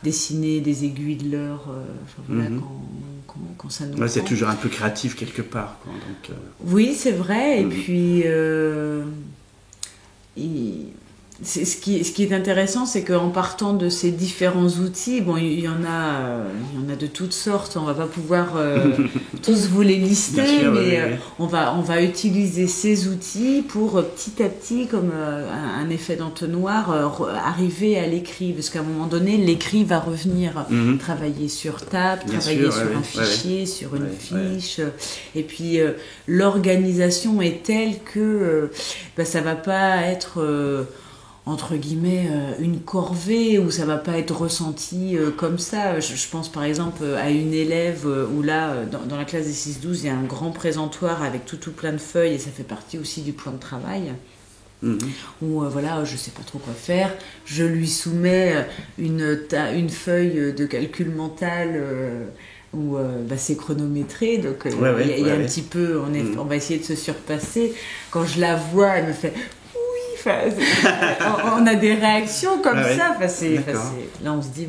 [SPEAKER 3] dessiner des aiguilles de l'heure. Quand ça nous
[SPEAKER 1] c'est toujours un peu créatif quelque part. Quoi, donc,
[SPEAKER 3] Oui, c'est vrai. Et puis... ce qui est intéressant, c'est qu'en partant de ces différents outils, il y en a de toutes sortes. On va pas pouvoir tous vous les lister, mais on va utiliser ces outils pour petit à petit, comme un effet d'entonnoir, arriver à l'écrit, parce qu'à un moment donné, l'écrit va revenir travailler sur table, travailler sur un fichier, sur une fiche, et puis l'organisation est telle que ça va pas être entre guillemets une corvée, où ça va pas être ressenti comme ça. Je pense par exemple à une élève où là dans la classe des 6-12 il y a un grand présentoir avec tout plein de feuilles, et ça fait partie aussi du plan de travail. Où je sais pas trop quoi faire, je lui soumets une feuille de calcul mental où c'est chronométré, donc il y a un petit peu, on va essayer de se surpasser. Quand je la vois, elle me fait on a des réactions comme ça. Là, on se dit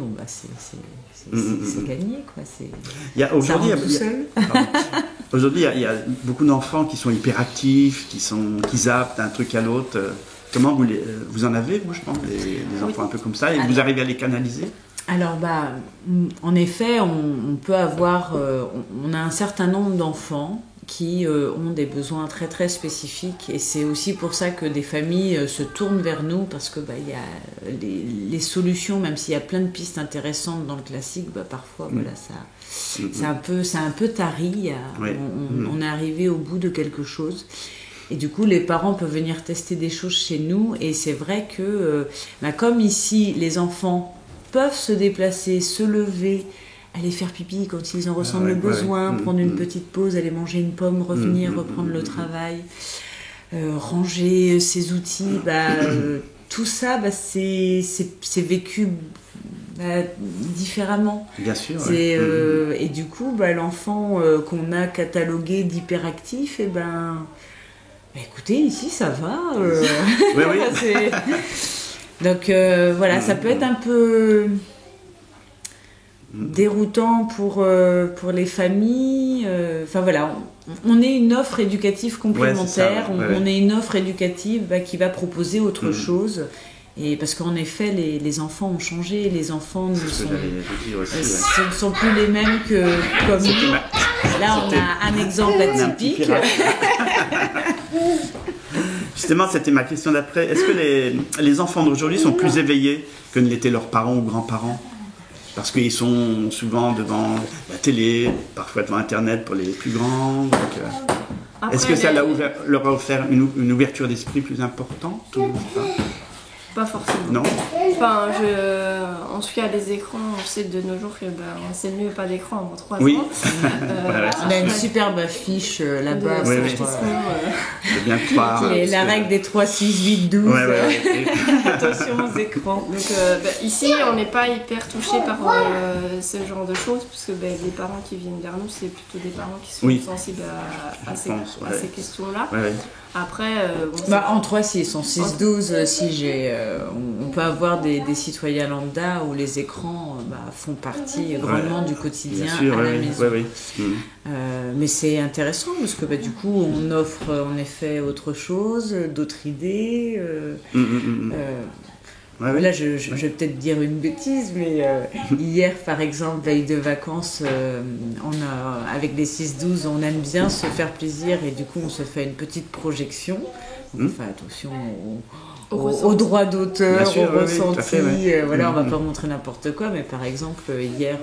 [SPEAKER 3] c'est gagné, quoi.
[SPEAKER 1] Aujourd'hui, il y a beaucoup d'enfants qui sont hyperactifs, qui zappent d'un truc à l'autre. Comment vous en avez, vous, je pense, des enfants un peu comme ça, et vous arrivez à les canaliser?
[SPEAKER 3] Alors, en effet, on peut avoir, on a un certain nombre d'enfants qui ont des besoins très très spécifiques, et c'est aussi pour ça que des familles se tournent vers nous, parce que il y a les solutions, même s'il y a plein de pistes intéressantes dans le classique, parfois c'est un peu tari. On est arrivé au bout de quelque chose, et du coup les parents peuvent venir tester des choses chez nous. Et c'est vrai que comme ici les enfants peuvent se déplacer, se lever, aller faire pipi quand ils en ressentent le besoin, prendre une petite pause, aller manger une pomme, revenir, reprendre le travail, ranger ses outils, tout ça, c'est vécu différemment.
[SPEAKER 1] Bien sûr.
[SPEAKER 3] Et du coup, l'enfant qu'on a catalogué d'hyperactif, écoutez, ici ça va. Donc ça peut être un peu déroutant pour les familles. On est une offre éducative complémentaire, on est une offre éducative qui va proposer autre chose. Et parce qu'en effet, les enfants ont changé, les enfants ce ne sont plus les mêmes que comme nous. Là, on a un exemple atypique.
[SPEAKER 1] Justement, c'était ma question d'après. Est-ce que les enfants d'aujourd'hui sont plus éveillés que ne l'étaient leurs parents ou grands-parents? Parce qu'ils sont souvent devant la télé, parfois devant Internet pour les plus grands. Est-ce que ça leur a offert une ouverture d'esprit plus importante ou pas?
[SPEAKER 2] Pas forcément.
[SPEAKER 1] Non.
[SPEAKER 2] enfin, en tout cas, les écrans, on sait de nos jours que c'est mieux pas d'écran avant 3
[SPEAKER 1] Oui.
[SPEAKER 2] ans.
[SPEAKER 3] On a une superbe affiche là-bas.
[SPEAKER 1] Oui, oui. C'est bien de croire.
[SPEAKER 3] Et la règle des 3, 6, 8, 12.
[SPEAKER 1] Ouais, ouais.
[SPEAKER 3] Attention aux écrans.
[SPEAKER 2] Donc ici, on n'est pas hyper touché par ce genre de choses, puisque les parents qui viennent vers nous, c'est plutôt des parents qui sont sensibles à ces questions-là.
[SPEAKER 1] Ouais, ouais.
[SPEAKER 2] Après,
[SPEAKER 3] en 3, 6, en 6, 12, si on peut avoir des citoyens lambda où les écrans font partie grandement du quotidien à la maison.
[SPEAKER 1] Ouais, ouais.
[SPEAKER 3] Mais c'est intéressant parce que du coup, on offre en effet autre chose, d'autres idées. Là, je vais peut-être dire une bêtise, mais hier, par exemple, veille de vacances, avec les 6-12, on aime bien se faire plaisir et du coup, on se fait une petite projection. Donc, on fait attention aux droits d'auteur, au ressenti. On va pas montrer n'importe quoi, mais par exemple, hier,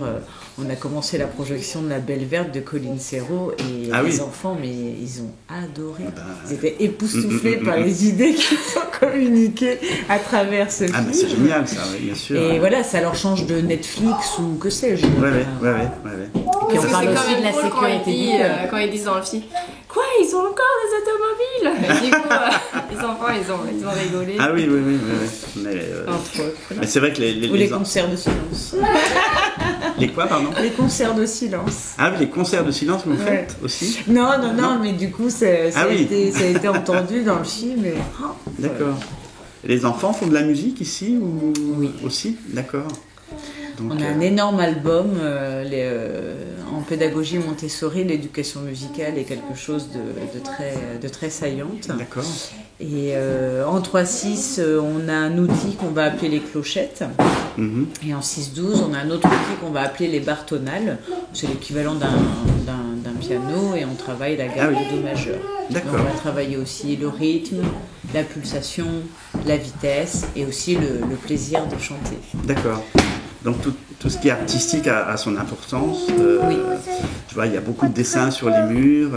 [SPEAKER 3] on a commencé la projection de La Belle Verte de Colin Serrault et les enfants, mais ils ont adoré. Ils étaient époustouflés par les idées qui sont communiquées à travers ce film.
[SPEAKER 1] C'est génial, ça, bien sûr.
[SPEAKER 3] Et voilà, ça leur change de Netflix ou que sais-je.
[SPEAKER 1] Ouais.
[SPEAKER 3] Et puis on parle aussi de la sécurité.
[SPEAKER 2] Quand ils disent dans le film, quoi, ils ont encore des automobiles. Et du coup, les enfants, ils ont rigolé.
[SPEAKER 1] Ah oui. Mais c'est vrai que
[SPEAKER 3] les concerts de silence.
[SPEAKER 1] Les quoi, pardon?
[SPEAKER 3] Les concerts de silence.
[SPEAKER 1] Ah oui, les concerts de silence, vous faites aussi?
[SPEAKER 3] Non, mais du coup, ça a été entendu dans le film. Et...
[SPEAKER 1] D'accord. Les enfants font de la musique ici ou...
[SPEAKER 3] Oui.
[SPEAKER 1] Aussi? D'accord. Donc,
[SPEAKER 3] on a un énorme album en pédagogie Montessori, l'éducation musicale est quelque chose de très saillante.
[SPEAKER 1] D'accord.
[SPEAKER 3] Et en 3-6, on a un outil qu'on va appeler les clochettes. Et en 6-12, on a un autre outil qu'on va appeler les bartonales. C'est l'équivalent d'un piano et on travaille la gamme de Do majeur.
[SPEAKER 1] D'accord.
[SPEAKER 3] On va travailler aussi le rythme, la pulsation, la vitesse et aussi le plaisir de chanter.
[SPEAKER 1] D'accord. Donc tout ce qui est artistique a son importance. Tu vois, il y a beaucoup de dessins sur les murs.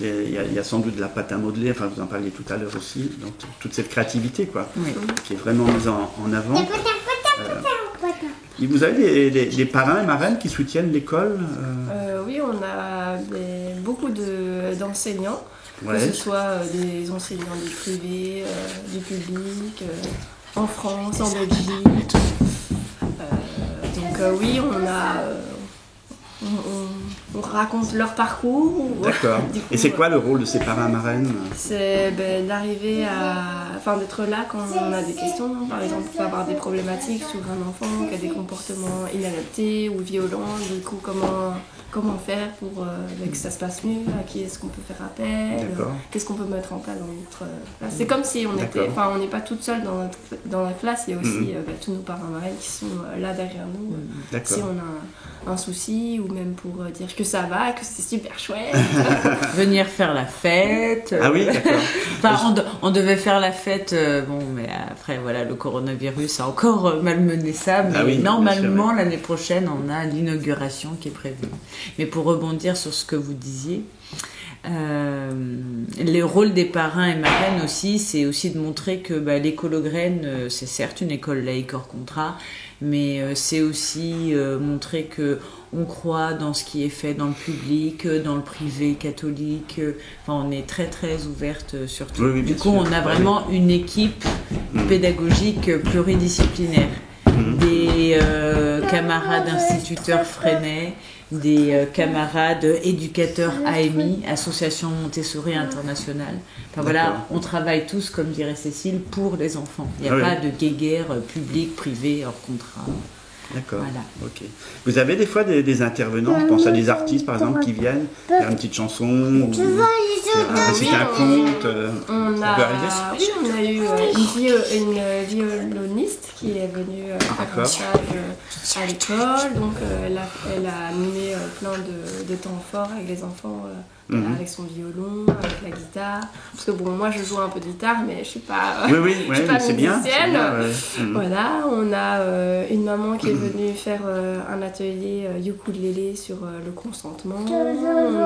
[SPEAKER 1] Il y a sans doute de la pâte à modeler, enfin vous en parliez tout à l'heure aussi. Donc toute cette créativité qui est vraiment mise en avant. Et vous avez des parrains et marraines qui soutiennent l'école?
[SPEAKER 2] Oui, on a beaucoup d'enseignants, que ce soit des enseignants du privé, du public, en France, en Belgique. Donc oui, on raconte leur parcours.
[SPEAKER 1] D'accord. Et c'est quoi le rôle de ces parrains marraines? C'est
[SPEAKER 2] d'arriver d'être là quand on a des questions. Par exemple, on peut avoir des problématiques sur un enfant qui a des comportements inadaptés ou violents. Du coup, comment faire pour que ça se passe mieux? À qui est-ce qu'on peut faire appel? Qu'est-ce qu'on peut mettre en place dans notre classe? C'est comme si on n'est pas toute seule dans la classe. Il y a aussi tous nos parrains marraines qui sont là derrière nous. Si on a un souci ou même pour dire que ça va, que c'est super chouette.
[SPEAKER 3] Venir faire la fête.
[SPEAKER 1] Ah oui, d'accord.
[SPEAKER 3] On devait faire la fête, mais après, voilà, le coronavirus a encore malmené ça. Mais normalement, l'année prochaine, on a l'inauguration qui est prévue. Mais pour rebondir sur ce que vous disiez, le rôle des parrains et marraines aussi, c'est aussi de montrer que l'école aux graines, c'est certes une école laïque hors contrat, mais c'est aussi montrer que on croit dans ce qui est fait dans le public, dans le privé catholique. On est très très ouverte sur tout.
[SPEAKER 1] Oui,
[SPEAKER 3] du coup, on a vraiment une équipe pédagogique pluridisciplinaire. Des camarades instituteurs Freinet, des camarades éducateurs AMI, Association Montessori Internationale. On travaille tous, comme dirait Cécile, pour les enfants. Il n'y a pas de guéguerre public, privé, hors contrat.
[SPEAKER 1] D'accord, ok. Vous avez des fois des intervenants, je pense à des artistes par exemple qui viennent faire une petite chanson ou réciter un conte.
[SPEAKER 2] On a eu une violoniste qui est venue faire un stage à l'école, donc elle a animé plein de temps forts avec les enfants. Avec son violon, avec la guitare. Parce que moi je joue un peu de guitare, mais je suis pas, je suis pas musicienne. Voilà, on a une maman qui est venue faire un atelier ukulélé sur le consentement. On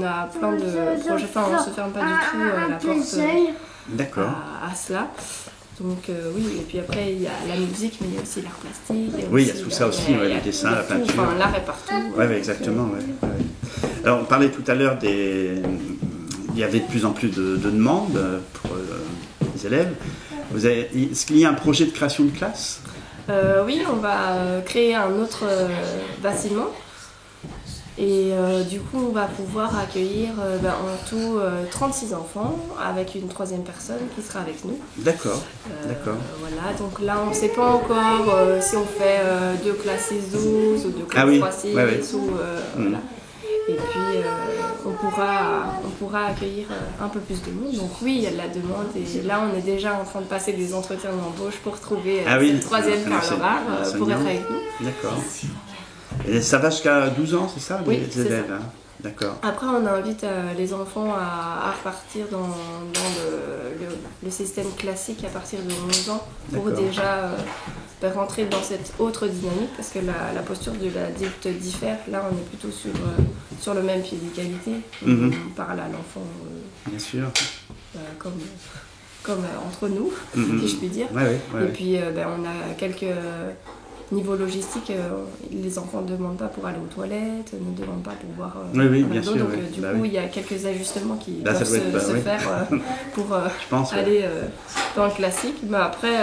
[SPEAKER 2] a plein de projets. On ne se ferme pas du tout la porte à cela. Donc oui, et puis après il y a la musique, mais il y a aussi l'art plastique.
[SPEAKER 1] Oui, il y a tout ça aussi, le dessin, la peinture.
[SPEAKER 2] Enfin, l'art est partout.
[SPEAKER 1] Oui, exactement. Ouais. Alors, on parlait tout à l'heure il y avait de plus en plus de demandes pour les élèves. Est-ce qu'il y a un projet de création de classe?
[SPEAKER 2] Oui, on va créer un autre bâtiment. Et du coup, on va pouvoir accueillir en tout 36 enfants avec une troisième personne qui sera avec nous.
[SPEAKER 1] D'accord.
[SPEAKER 2] Voilà, donc là, on ne sait pas encore si on fait 2 classes 6-12 ou 2 classes 3-6 ou voilà. Et puis, on pourra accueillir un peu plus de monde. Donc oui, il y a de la demande. Et là, on est déjà en train de passer des entretiens d'embauche pour trouver cette troisième perle rare pour être avec nous.
[SPEAKER 1] D'accord. Et ça va jusqu'à 12 ans, c'est ça,
[SPEAKER 2] oui,
[SPEAKER 1] les élèves hein? D'accord.
[SPEAKER 2] Après, on invite les enfants à repartir dans le système classique à partir de 11 ans pour déjà rentrer dans cette autre dynamique parce que la posture de l'adulte diffère. Là, on est plutôt sur le même pied d'égalité. On parle à l'enfant
[SPEAKER 1] bien sûr.
[SPEAKER 2] Comme entre nous, si je puis dire. Et puis, on a quelques... Niveau logistique, les enfants ne demandent pas pour aller aux toilettes, ne demandent pas pour boire
[SPEAKER 1] bien sûr,
[SPEAKER 2] donc du coup il y a quelques ajustements qui doivent se faire pour aller dans le classique. Mais après,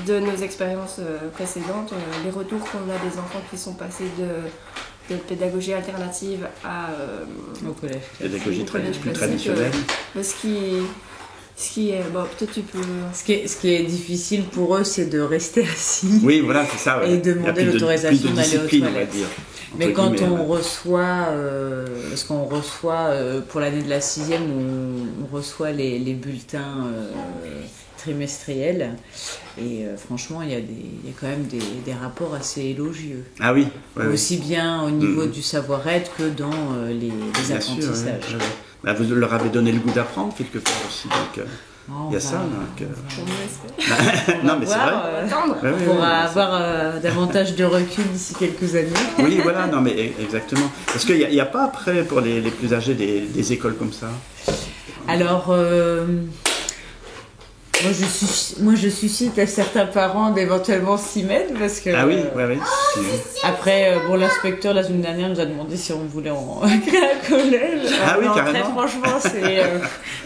[SPEAKER 2] de nos expériences précédentes, les retours qu'on a des enfants qui sont passés de pédagogie alternative au collège
[SPEAKER 1] pédagogie traditionnelle,
[SPEAKER 2] ce qui est, peut-être tu peux...
[SPEAKER 3] Ce qui est difficile pour eux, c'est de rester assis.
[SPEAKER 1] Oui, voilà, c'est ça.
[SPEAKER 3] Et demander l'autorisation d'aller aux toilettes. Mais quand on
[SPEAKER 1] ouais.
[SPEAKER 3] Reçoit, parce qu'on reçoit, pour l'année de la 6e, on reçoit les bulletins trimestriels. Et franchement, il y a quand même des rapports assez élogieux.
[SPEAKER 1] Ah oui.
[SPEAKER 3] Aussi bien au niveau du savoir-être que dans les apprentissages.
[SPEAKER 1] Vous leur avez donné le goût d'apprendre quelque part aussi, donc il y a ça. Non, mais c'est vrai.
[SPEAKER 3] On pourra avoir davantage de recul d'ici quelques années.
[SPEAKER 1] Oui, voilà, non, mais exactement. Parce qu'il n'y a pas après, pour les plus âgés, des écoles comme ça?
[SPEAKER 3] Alors... Moi, je suscite à certains parents d'éventuellement s'y mettre parce que...
[SPEAKER 1] Ah oui,
[SPEAKER 3] Après, l'inspecteur, la semaine dernière, nous a demandé si on voulait créer un collège.
[SPEAKER 1] Ah oui, carrément.
[SPEAKER 3] Très franchement, c'est...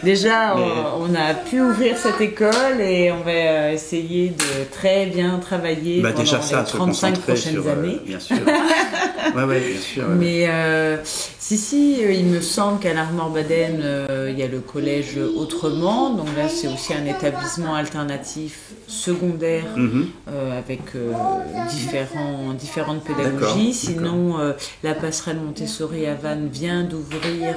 [SPEAKER 3] déjà, on a pu ouvrir cette école et on va essayer de très bien travailler pendant
[SPEAKER 1] déjà
[SPEAKER 3] les 35 prochaines années.
[SPEAKER 1] Bien sûr. bien sûr.
[SPEAKER 3] Mais il me semble qu'à l'Armor-Baden, il y a le collège Autrement. Donc là, c'est aussi un établissement alternatif secondaire avec différentes pédagogies. Sinon, la passerelle Montessori à Vannes vient d'ouvrir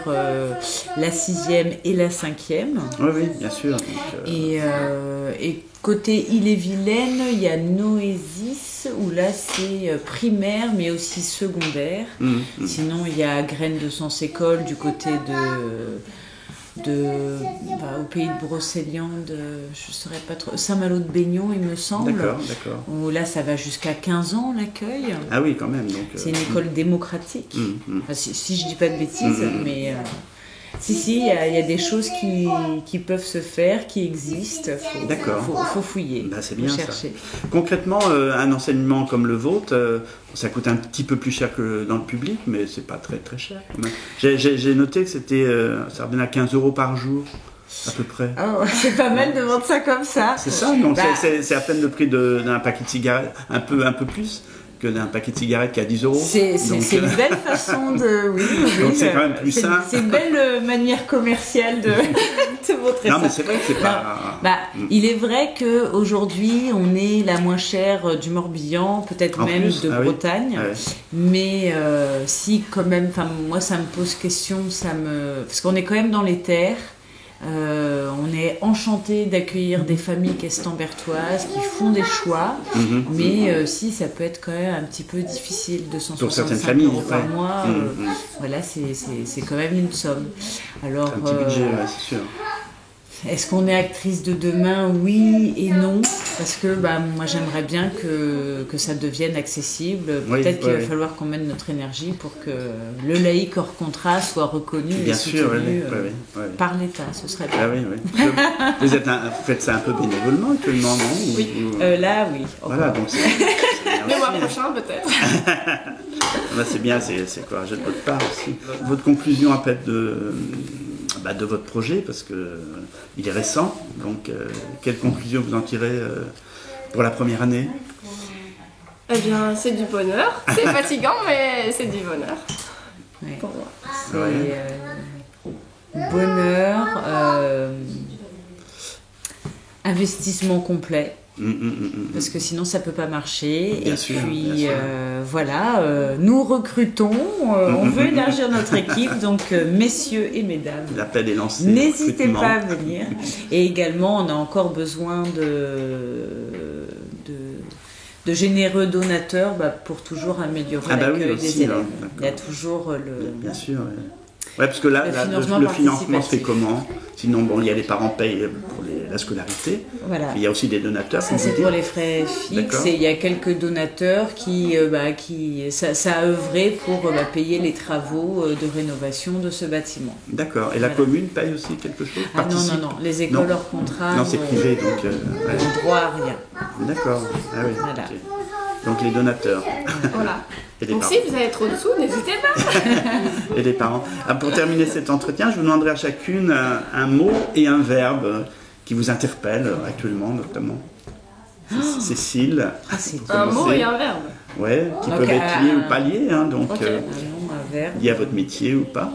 [SPEAKER 3] la 6e et la 5e.
[SPEAKER 1] Oui, bien sûr. Donc,
[SPEAKER 3] et côté Ille-et-Vilaine, il y a Noésis, où là c'est primaire mais aussi secondaire. Sinon, il y a Graines de Sens École du côté au pays de Brocéliande, je ne saurais pas trop, Saint-Malo de Baignon, il me semble.
[SPEAKER 1] D'accord.
[SPEAKER 3] Où là, ça va jusqu'à 15 ans l'accueil.
[SPEAKER 1] Ah oui, quand même. Donc,
[SPEAKER 3] c'est une école démocratique. Enfin, si je ne dis pas de bêtises, mais... il y a des choses qui peuvent se faire, qui existent. Faut fouiller.
[SPEAKER 1] C'est bien
[SPEAKER 3] chercher.
[SPEAKER 1] Ça. Concrètement, un enseignement comme le vôtre, ça coûte un petit peu plus cher que dans le public, mais c'est pas très très cher. J'ai noté que ça revenait à 15 € par jour, à peu près.
[SPEAKER 3] Oh, c'est pas mal de vendre ça comme ça.
[SPEAKER 1] C'est ça, donc c'est à peine le prix d'un paquet de cigarettes, un peu plus que d'un paquet de cigarettes qui a 10 €.
[SPEAKER 3] C'est une belle façon de... Oui,
[SPEAKER 1] donc c'est quand même plus sain.
[SPEAKER 3] C'est une belle manière commerciale de montrer ça.
[SPEAKER 1] Non, mais c'est vrai que c'est pas...
[SPEAKER 3] Il est vrai qu'aujourd'hui, on est la moins chère du Morbihan, peut-être même de Bretagne. Mais si quand même... Moi, ça me pose question, parce qu'on est quand même dans les terres. On est enchanté d'accueillir des familles questembertoises qui font des choix, mais ça peut être quand même un petit peu difficile, 265 € par mois. Voilà, c'est quand même une somme. Alors,
[SPEAKER 1] un petit budget, c'est sûr.
[SPEAKER 3] Est-ce qu'on est actrice de demain? Oui et non, parce que moi j'aimerais bien que ça devienne accessible. Peut-être qu'il va falloir qu'on mette notre énergie pour que le laïc hors contrat soit reconnu et soutenu par l'État. Ce serait bien.
[SPEAKER 1] Ah, oui. Vous faites ça un peu bénévolement actuellement, non?
[SPEAKER 3] Oui, là oui.
[SPEAKER 1] Voilà, donc c'est
[SPEAKER 2] le mois prochain peut-être.
[SPEAKER 1] C'est bien, c'est courageux de votre part aussi. Votre conclusion après de votre projet, parce que il est récent, donc quelle conclusion vous en tirez pour la première année?
[SPEAKER 2] Eh bien, c'est du bonheur. C'est fatigant, mais c'est du bonheur.
[SPEAKER 3] Ouais.
[SPEAKER 2] Pour moi.
[SPEAKER 3] C'est bonheur, investissement complet. Parce que sinon ça peut pas marcher. Bien sûr. Nous recrutons, on veut élargir notre équipe, donc messieurs et mesdames,
[SPEAKER 1] l'appel est lancé.
[SPEAKER 3] N'hésitez pas à venir. Et également, on a encore besoin de généreux donateurs pour toujours améliorer l'accueil des élèves. Il y a toujours
[SPEAKER 1] Bien sûr. Ouais, parce que là, le financement se fait comment? Sinon, il y a les parents payent pour la scolarité. Voilà. Il y a aussi des donateurs.
[SPEAKER 3] Ça, c'est pour les frais fixes. Et il y a quelques donateurs qui ça a œuvré pour payer les travaux de rénovation de ce bâtiment.
[SPEAKER 1] D'accord. Et la commune paye aussi quelque chose?
[SPEAKER 3] Non. Les écoles hors contrat.
[SPEAKER 1] Non, c'est privé, donc.
[SPEAKER 3] N'ont droit à rien.
[SPEAKER 1] D'accord. Ah oui.
[SPEAKER 3] Voilà.
[SPEAKER 1] Okay. Donc les donateurs.
[SPEAKER 2] Voilà. Donc si vous avez trop de sous, n'hésitez pas.
[SPEAKER 1] Et les parents. Pour terminer cet entretien, je vous demanderai à chacune un mot et un verbe qui vous interpelle actuellement, notamment. Cécile.
[SPEAKER 2] Un mot et un verbe.
[SPEAKER 1] Ouais, qui peuvent être liés ou pas liés. Donc,
[SPEAKER 3] un nom, un verbe.
[SPEAKER 1] Lié à votre métier ou pas.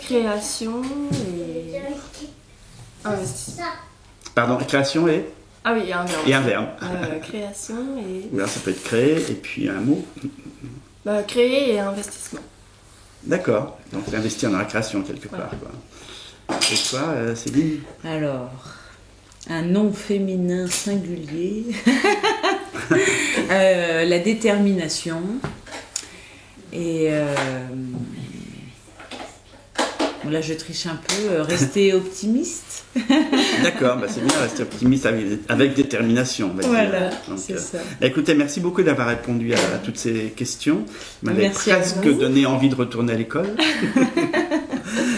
[SPEAKER 2] Création et investissement.
[SPEAKER 1] Pardon, création et?
[SPEAKER 2] Ah oui, il y a un verbe.
[SPEAKER 1] Et un verbe.
[SPEAKER 2] Création et...
[SPEAKER 1] Ou alors ça peut être créer et puis un mot.
[SPEAKER 2] Créer et investissement.
[SPEAKER 1] D'accord, donc c'est investir dans la création quelque part. Quoi. Et toi, Céline?
[SPEAKER 3] Alors, un nom féminin singulier. La détermination. Et... là, je triche un peu. Rester optimiste.
[SPEAKER 1] D'accord, c'est bien, rester optimiste avec détermination.
[SPEAKER 3] Voilà, c'est ça.
[SPEAKER 1] Écoutez, merci beaucoup d'avoir répondu à toutes ces questions. Vous m'avez presque donné envie de retourner à l'école.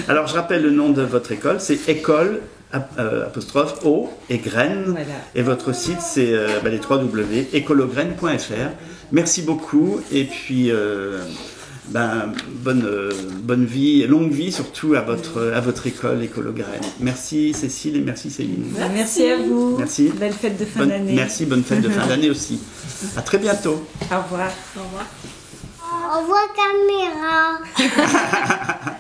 [SPEAKER 1] Alors, je rappelle le nom de votre école, c'est École apostrophe O et Graines.
[SPEAKER 3] Voilà.
[SPEAKER 1] Et votre site, c'est les www.ecolograines.fr. Merci beaucoup et puis bonne vie, longue vie surtout à votre école Écolo Graines. Merci Cécile et merci Céline.
[SPEAKER 3] Merci à vous.
[SPEAKER 1] Merci.
[SPEAKER 3] Belle fête de fin d'année.
[SPEAKER 1] Merci, bonne fête de fin d'année aussi. À très bientôt.
[SPEAKER 3] Au revoir.
[SPEAKER 2] Au revoir.
[SPEAKER 4] Au revoir caméra.